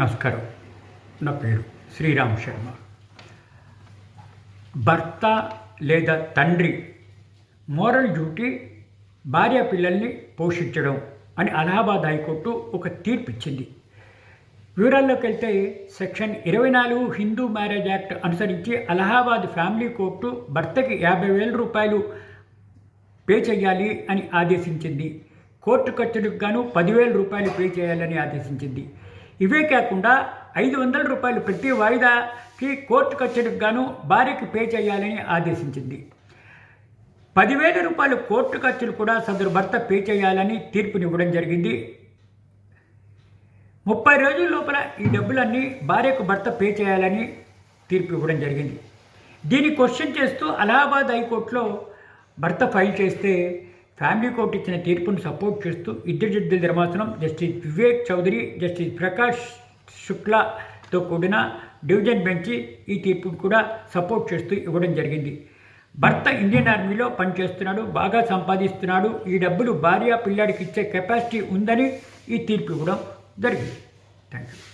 నమస్కారం. నా పేరు శ్రీరామ్ శర్మ. భర్త లేదా తండ్రి మోరల్ డ్యూటీ భార్య పిల్లల్ని పోషించడం అని అలహాబాద్ హైకోర్టు ఒక తీర్పు ఇచ్చింది. వివరాల్లోకి వెళ్తే సెక్షన్ 24 హిందూ మ్యారేజ్ యాక్ట్ అనుసరించి అలహాబాద్ ఫ్యామిలీ కోర్టు భర్తకి 50,000 రూపాయలు పే చేయాలి అని ఆదేశించింది. కోర్టు ఖర్చులకు గాను 10,000 రూపాయలు పే చేయాలని ఆదేశించింది. ఇవే కాకుండా 500 రూపాయలు ప్రతి వాయిదాకి కోర్టు ఖర్చులకు గాను భార్యకి పే చేయాలని ఆదేశించింది. 10,000 రూపాయలు కోర్టు ఖర్చులు కూడా సదరు భర్త పే చేయాలని తీర్పునివ్వడం జరిగింది. 30 రోజుల లోపల ఈ డబ్బులన్నీ భార్యకు భర్త పే చేయాలని తీర్పు ఇవ్వడం జరిగింది. దీన్ని క్వశ్చన్ చేస్తూ అలహాబాద్ హైకోర్టులో భర్త ఫైల్ చేస్తే ఫ్యామిలీ కోర్టు ఇచ్చిన తీర్పును సపోర్ట్ చేస్తూ ఇద్దరు జడ్జిల ధర్మాసనం జస్టిస్ వివేక్ చౌదరి, జస్టిస్ ప్రకాష్ శుక్లాతో కూడిన డివిజన్ బెంచ్ ఈ తీర్పును కూడా సపోర్ట్ చేస్తూ ఇవ్వడం జరిగింది. భర్త ఇండియన్ ఆర్మీలో పనిచేస్తున్నాడు, బాగా సంపాదిస్తున్నాడు, ఈ డబ్బులు భార్య పిల్లాడికి ఇచ్చే కెపాసిటీ ఉందని ఈ తీర్పు ఇవ్వడం జరిగింది. Thank you.